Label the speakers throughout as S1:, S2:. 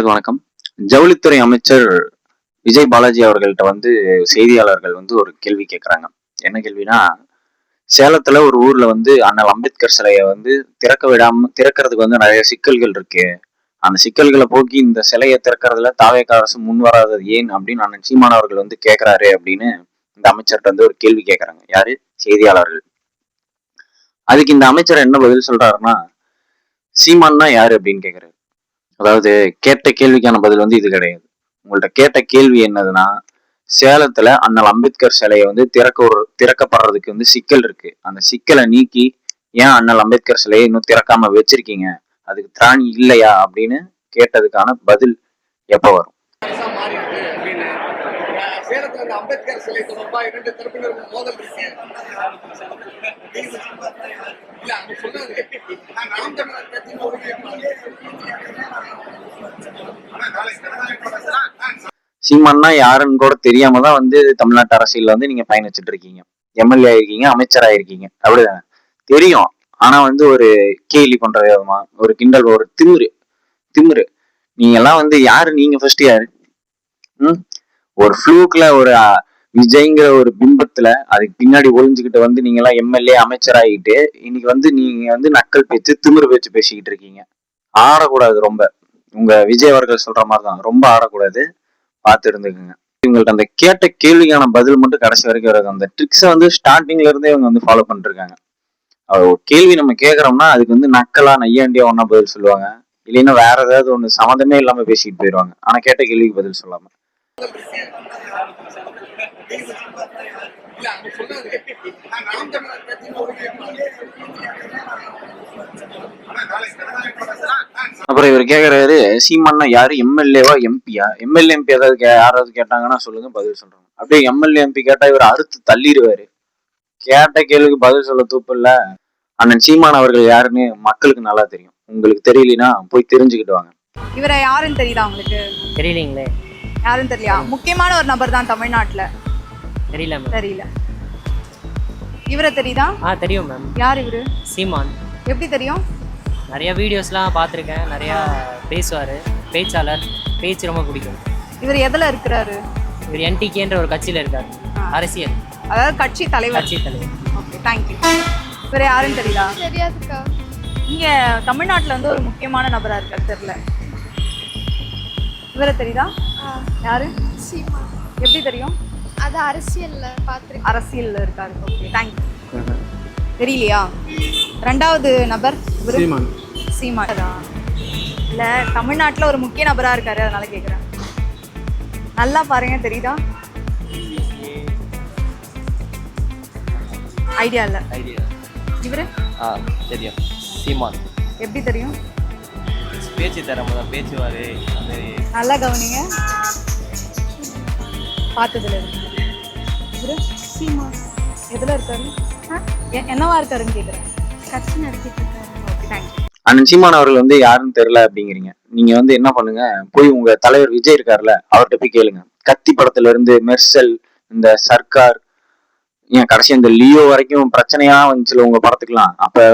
S1: அனைவருக்கும் வணக்கம். ஜவுளித்துறை அமைச்சர் விஜய் பாலாஜி அவர்கள்ட்ட செய்தியாளர்கள் ஒரு கேள்வி கேட்குறாங்க. என்ன கேள்வினா, சேலத்துல ஒரு ஊர்ல அண்ணல் அம்பேத்கர் சிலையை திறக்கிறதுக்கு நிறைய சிக்கல்கள் இருக்கு. அந்த சிக்கல்களை போக்கி இந்த சிலையை திறக்கிறதுல தாவேக அரசு முன் வராதது ஏன் அப்படின்னு அண்ணன் சீமான் அவர்கள் கேட்கிறாரு அப்படின்னு இந்த அமைச்சர்கிட்ட ஒரு கேள்வி கேட்கறாங்க. யாரு? செய்தியாளர்கள். அதுக்கு இந்த அமைச்சர் என்ன பதில் சொல்றாருன்னா, சீமான்னா யாரு அப்படின்னு கேட்கிறாரு. அதாவது கேட்ட கேள்விக்கான பதில் இது கிடையாது. உங்கள்ட்ட கேட்ட கேள்வி என்னதுன்னா, சேலத்துல அண்ணல் அம்பேத்கர் சிலையை திறக்கப்படுறதுக்கு சிக்கல் இருக்கு. அந்த சிக்கலை நீக்கி ஏன் அண்ணல் அம்பேத்கர் சிலையை இன்னும் திறக்காம வச்சிருக்கீங்க, அதுக்கு திராணி இல்லையா அப்படின்னு கேட்டதுக்கான பதில் எப்ப வரும்? சேலத்துல அம்பேத்கர் சிலை தொடர்பா 2 தரப்பினருக்கும் மோதல் இருக்கு. சீமான்னா யாருன்னு கூட தெரியாம தான் தமிழ்நாட்டு அரசியல்ல நீங்க பயணிச்சுட்டு இருக்கீங்க. எம்எல்ஏ ஆயிருக்கீங்க, அமைச்சரா இருக்கீங்க, அப்படிதானே? தெரியும். ஆனா ஒரு கேலி பண்ற விதமா, ஒரு கிண்டல், ஒரு திமிரு நீங்க எல்லாம் யாரு? நீங்க ஃபர்ஸ்ட் யாரு? ஒரு ஃப்ளூக்ல ஒரு விஜய்ங்கிற ஒரு பிம்பத்துல அதுக்கு பின்னாடி ஒளிஞ்சுக்கிட்டு நீங்க எல்லாம் எம்எல்ஏ அமைச்சராகிட்டு இன்னைக்கு நீங்க நக்கல் பேச்சு, திமிரு பேச்சு பேசிக்கிட்டு இருக்கீங்க. ஆடக்கூடாது. ரொம்ப உங்க விஜய் அவர்கள் சொல்ற மாதிரிதான் ரொம்ப ஆடக்கூடாது. பார்த்து இருந்துக்குங்க. இவங்கள்ட்ட அந்த கேட்ட கேள்விக்கான பதில் மட்டும் கடைசி வரைக்கும் வருது. அந்த ட்ரிக்ஸை ஸ்டார்டிங்ல இருந்தே இவங்க ஃபாலோ பண்ணிட்டு இருக்காங்க. ஒரு கேள்வி நம்ம கேட்கறோம்னா அதுக்கு நக்கலா நையாண்டியா ஒன்னா பதில் சொல்லுவாங்க. இல்லைன்னா வேற ஏதாவது ஒண்ணு சம்மந்தமே இல்லாம பேசிட்டு போயிடுவாங்க. ஆனா கேட்ட கேள்விக்கு பதில் சொல்லாம. அப்புறம் இவர் கேக்குறாரு, சீமான்னா யாரு? எம்எல்ஏவா எம்பியா? எம்எல்ஏ எம்பி யாராவது கேட்டாங்கன்னா சொல்லுங்க, பதில் சொல்றாங்க. அப்படியே எம்எல்ஏ எம்பி கேட்டா இவர் அறுத்து தள்ளிடுவாரு. கேட்ட கேள்விக்கு பதில் சொல்ல தூப்பு இல்ல. அண்ணன் சீமான் அவர்கள் யாருன்னு மக்களுக்கு நல்லா தெரியும். உங்களுக்கு தெரியலனா போய் தெரிஞ்சுக்கிட்டு வாங்க.
S2: இவரை யாருன்னு தெரியுதா உங்களுக்கு?
S3: தெரியலீங்களே.
S2: யாருன்னு தெரியல. முக்கியமான ஒரு நபர் தான் தமிழ்நாட்டுல. தெரியல. இவரை தெரியுதா?
S3: தெரியும் மேம்.
S2: யார் இவரு?
S3: சீமான்.
S2: எப்படி தெரியும்?
S3: நிறைய வீடியோஸ்லாம் பார்த்துருக்கேன். நிறைய பேசுவார், பேச்சாளர். பேச்சு ரொம்ப பிடிக்கும்.
S2: இவர் எதில் இருக்கிறாரு?
S3: இவர் என்டிகேன்ற ஒரு கட்சியில் இருக்கார். அரசியல்,
S2: அதாவது கட்சி தலைவர். Okay, thank you. இவர் யாருன்னு தெரியுதா?
S4: தெரியாதுக்கா.
S2: இங்கே தமிழ்நாட்டில் ஒரு முக்கியமான நபராக இருக்கார். தெரியல. இவரை தெரியுதா? யாரு?
S4: சீமான்.
S2: எப்படி தெரியும்?
S4: அது அரசியல்ல பார்த்துருக்கேன்.
S2: அரசியல்ல இருக்காரு. Okay, thank you. தெரியலையா? ரெண்டாவது நபர் சீமான். இல்ல, தமிழ்நாட்டுல ஒரு முக்கிய நபரா இருக்காரு, அதனால கேக்குறேன். நல்லா பாருங்க, தெரியுதா? ஐடியா இல்ல. இவரு
S5: தெரியும். சீமான்.
S2: எப்படி தெரியும்?
S5: பேச்சு தரமா பேச்சுவாரு.
S2: நல்லா கவனிங்க. பார்த்ததுல இவரு
S4: சீமான்.
S2: எதுல இருக்காரு? என்னவா இருக்காருன்னு கேக்குறேன்.
S4: கட்சி நடத்திட்டு இருக்காரு.
S2: Okay, thank you.
S1: அண்ணன் சீமான் அவர்கள் யாருன்னு தெரியல அப்படிங்கிறீங்க. நீங்க என்ன பண்ணுங்க, போய் உங்க தலைவர் விஜய் இருக்காருல்ல, அவர்கிட்ட போய் கேளுங்க. கத்தி படத்துல இருந்து மெர்சல், இந்த சர்க்கார், ஏன் கடைசி இந்த லியோ வரைக்கும் பிரச்சனையா வந்துச்சுல உங்க படத்துக்குலாம். அப்ப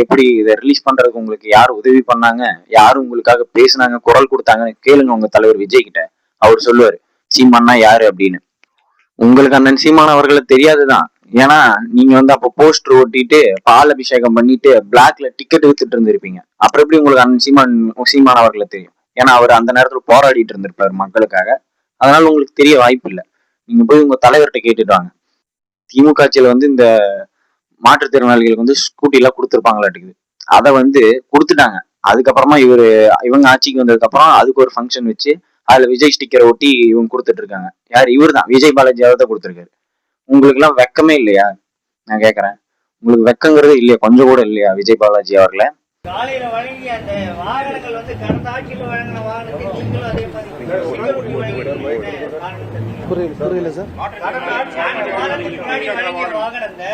S1: எப்படி இதை ரிலீஸ் பண்றதுக்கு உங்களுக்கு யார் உதவி பண்ணாங்க, யாரும் உங்களுக்காக பேசினாங்க, குரல் கொடுத்தாங்கன்னு கேளுங்க உங்க தலைவர் விஜய் கிட்ட. அவர் சொல்லுவாரு சீமான்னா யாரு அப்படின்னு. உங்களுக்கு அண்ணன் சீமான் அவர்களை தெரியாதுதான். ஏன்னா நீங்க அப்ப போஸ்டர் ஓட்டிட்டு பால் அபிஷேகம் பண்ணிட்டு பிளாக்ல டிக்கெட் வித்துட்டு இருந்திருப்பீங்க. அப்புறம் எப்படி உங்களுக்கு அண்ணன் சீமான் அவர்களை தெரியும்? ஏன்னா அவர் அந்த நேரத்துல போராடிட்டு இருந்திருப்பாரு மக்களுக்காக. அதனால உங்களுக்கு தெரிய வாய்ப்பு இல்லை. நீங்க போய் உங்க தலைவர்கிட்ட கேட்டுட்டு வாங்க. திமுக ஆட்சியில இந்த மாற்றுத்திறனாளிகளுக்கு ஸ்கூட்டி எல்லாம் கொடுத்துருப்பாங்களாட்டுக்குது. அதை கொடுத்துட்டாங்க. அதுக்கப்புறமா இவங்க ஆட்சிக்கு வந்ததுக்கு அப்புறம் அதுக்கு ஒரு ஃபங்க்ஷன் வச்சு அதுல விஜய் ஸ்டிக்கரை ஒட்டி இவங்க கொடுத்துட்டு இருக்காங்க. யார்? இவர் தான், விஜய் பாலாஜி தான் கொடுத்துருக்காரு. உங்களுக்கு எல்லாம் வெக்கமே இல்லையா? நான் கேக்குறேன், உங்களுக்கு வெக்கங்கிறது இல்லையா? கொஞ்சம் கூட இல்லையா விஜய் பாலாஜி அவர்களை?
S6: காலையில வழங்கி அந்த வாகனங்கள் கடந்த ஆட்சியில் வழங்கின வாகனத்தை நீங்களும் அதே மாதிரி
S7: புரியல சார்.
S6: கடந்த ஆட்சி முன்னாடி வழங்கிய வாகனத்தை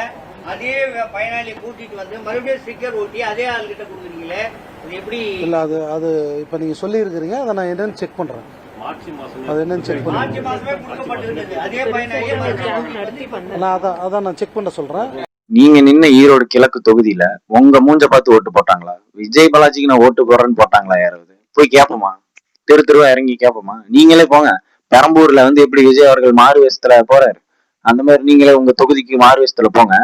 S6: அதே பயனாளியை கூட்டிட்டு மறுபடியும் ஸ்டிக்கர் ஓட்டி அதே ஆள்கிட்ட கொடுக்குறீங்களே, இது எப்படி?
S7: இல்ல, அது இப்ப நீங்க சொல்லி இருக்கிறீங்க. அதை நான் என்னன்னு செக் பண்றேன். அது என்னன்னு செக் பண்ணி அதான் நான் செக் பண்ண சொல்றேன்.
S1: நீங்க நின்ன ஈரோடு கிழக்கு தொகுதியில உங்க மூஞ்ச பார்த்து ஓட்டு போட்டாங்களா? விஜய் பாலாஜிக்கு நான் ஓட்டு போடுறேன்னு போட்டாங்களா யாராவது? போய் கேப்போமா? தெரு தெருவா இறங்கி கேட்போமா? நீங்களே போங்க. பெரம்பூர்ல வந்து எப்படி விஜய் அவர்கள் மாறு வேஷத்துல போறாரு, அந்த மாதிரி நீங்களே உங்க தொகுதிக்கு மாறு வேஷத்துல போங்க.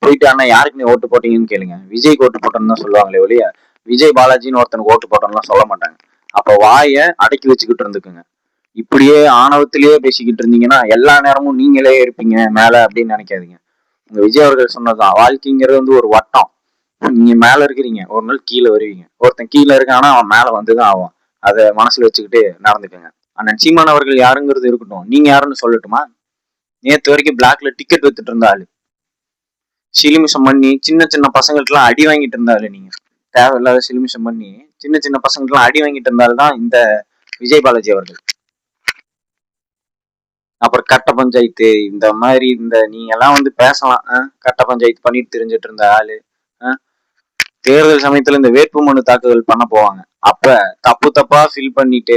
S1: போயிட்டு அண்ணா யாருக்கு நீ ஓட்டு போட்டீங்கன்னு கேளுங்க. விஜய்க்கு ஓட்டு போட்டோம்னு தான் சொல்லுவாங்களே ஒழிய விஜய் பாலாஜின்னு ஒருத்தனுக்கு ஓட்டு போட்டோம்லாம் சொல்ல மாட்டாங்க. அப்ப வாயை அடக்கி வச்சுக்கிட்டு இருந்துக்குங்க. இப்படியே ஆணவத்திலேயே பேசிக்கிட்டு இருந்தீங்கன்னா எல்லா நேரமும் நீங்களே இருப்பீங்க மேல அப்படின்னு நினைக்காதீங்க. உங்க விஜய் அவர்கள் சொன்னதுதான், வாழ்க்கைங்கிறது வந்து ஒரு வட்டம். நீங்க மேல இருக்கிறீங்க, ஒரு நாள் கீழே வருவீங்க. ஒருத்தன் கீழே இருக்கானா அவன் மேல வந்துதான் ஆவான். அதை மனசுல வச்சுக்கிட்டு நடந்துக்கங்க. அண்ணன் சீமான் அவர்கள் யாருங்கிறது இருக்கட்டும், நீங்க யாருன்னு சொல்லட்டுமா? நேத்து வரைக்கும் பிளாக்ல டிக்கெட் வித்துட்டு இருந்த ஆளு, சிலிமிஷம் பண்ணி சின்ன சின்ன பசங்கள்ட்ட எல்லாம் அடி வாங்கிட்டு இருந்தாரு. நீங்க தேவையில்லாத சிலிமிஷம் பண்ணி சின்ன சின்ன பசங்கள்ட்ட எல்லாம் அடி வாங்கிட்டு இருந்தால்தான் இந்த விஜய் பாலாஜி அவர்கள். அப்புறம் கட்ட பஞ்சாயத்து இந்த மாதிரி இந்த நீங்க எல்லாம் வந்து பேசலாம். கட்ட பஞ்சாயத்து பண்ணிட்டு தெரிஞ்சிட்டு இருந்த ஆளு தேர்தல் சமயத்துல இந்த வேட்புமனு தாக்குதல் பண்ண போவாங்க. அப்ப தப்பா ஃபில் பண்ணிட்டு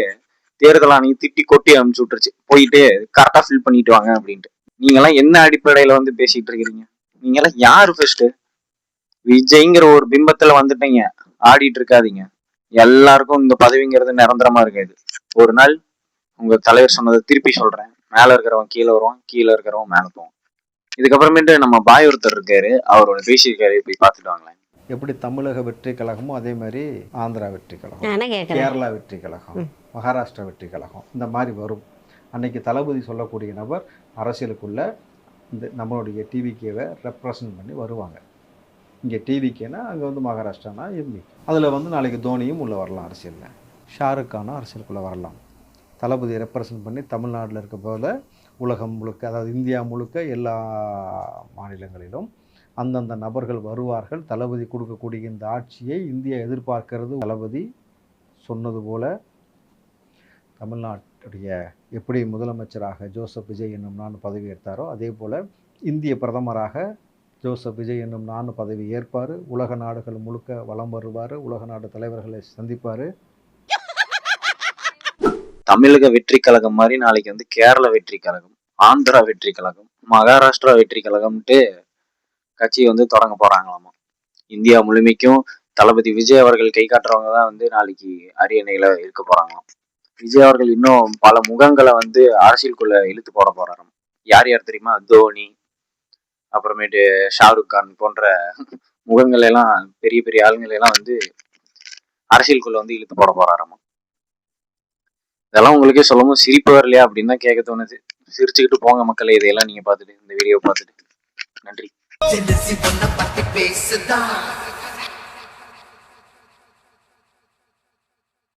S1: தேர்தல் ஆணையம் திட்டி கொட்டி அனுப்பிச்சு விட்டுருச்சு, போயிட்டு கரெக்டா ஃபில் பண்ணிட்டு வாங்க அப்படின்ட்டு. நீங்க எல்லாம் என்ன அடிப்படையில வந்து பேசிட்டு இருக்கிறீங்க? நீங்க எல்லாம் யாரு ஃபர்ஸ்ட்? விஜய்ங்கிற ஒரு பிம்பத்துல வந்துட்டீங்க, ஆடிட்டு இருக்காதீங்க. எல்லாருக்கும் இந்த பதவிங்கிறது நிரந்தரமா இருக்காது. ஒரு நாள் உங்க தலைவர் சொன்னதை திருப்பி சொல்றேன், மேல இருக்கிறவன் கீழே வருவான், கீழே இருக்கிறவன் மேல போவான். இதுக்கப்புறமேட்டு நம்ம பாய் ஒருத்தர் இருக்காரு, அவரோட பேசியிருக்காரு, போய் பார்த்துட்டு வாங்களேன்.
S8: எப்படி தமிழக வெற்றி கழகமோ அதே மாதிரி ஆந்திரா வெற்றி கழகம், கேரளா வெற்றி கழகம், மகாராஷ்டிரா வெற்றி கழகம் இந்த மாதிரி வரும். அன்னைக்கு தளபதி சொல்லக்கூடிய நபர் அரசியலுக்குள்ள இந்த நம்மளுடைய டிவிகேவை ரெப்ரசன்ட் பண்ணி வருவாங்க. இங்கே டிவிகேனா அங்கே வந்து மகாராஷ்டிரானா எம்பி. அதில் வந்து நாளைக்கு தோனியும் உள்ளே வரலாம் அரசியலில், ஷாருக் கானும் அரசியலுக்குள்ளே வரலாம். தளபதியை ரெப்ரசன்ட் பண்ணி தமிழ்நாட்டில் இருக்க போல உலகம் முழுக்க, அதாவது இந்தியா முழுக்க எல்லா மாநிலங்களிலும் அந்தந்த நபர்கள் வருவார்கள். தளபதி கொடுக்கக்கூடிய இந்த ஆட்சியை இந்தியா எதிர்பார்க்கிறது. தளபதி சொன்னது போல தமிழ்நாட்டுடைய எப்படி முதலமைச்சராக ஜோசப் விஜய் என்னும் நான் பதவி ஏற்றாரோ அதே போல் இந்திய பிரதமராக ஜோசப் விஜய் என்னும் நான் பதவி ஏற்பார். உலக நாடுகள் முழுக்க வலம் வருவார், உலக நாடு தலைவர்களை சந்திப்பார்.
S1: தமிழக வெற்றி கழகம் மாதிரி நாளைக்கு வந்து கேரளா வெற்றி கழகம், ஆந்திரா வெற்றி கழகம், மகாராஷ்டிரா வெற்றி கழகம்ட்டு கட்சியை வந்து தொடங்க போறாங்களாமா. இந்தியா முழுமைக்கும் தளபதி விஜய் அவர்கள் கை காட்டுறவங்க தான் வந்து நாளைக்கு அரியணையில இருக்க போறாங்களாம். விஜய் அவர்கள் இன்னும் பல முகங்களை வந்து அரசியலுக்குள்ள இழுத்து போட போறாராம். யார் யார் தெரியுமா? தோனி, அப்புறமேட்டு ஷாருக் கான் போன்ற முகங்கள் எல்லாம், பெரிய பெரிய ஆளுங்களை எல்லாம் வந்து அரசியலுக்குள்ள வந்து இழுத்து போட போறாராமா. இதெல்லாம் உங்களுக்கே சொல்லவும் சிரிப்பு வரலையா அப்படின்னு தான் கேட்க தோணுது. சிரிச்சுக்கிட்டு போங்க மக்களே, இதையெல்லாம் நீங்க பார்த்துட்டு, இந்த வீடியோ பார்த்துட்டு. நன்றி.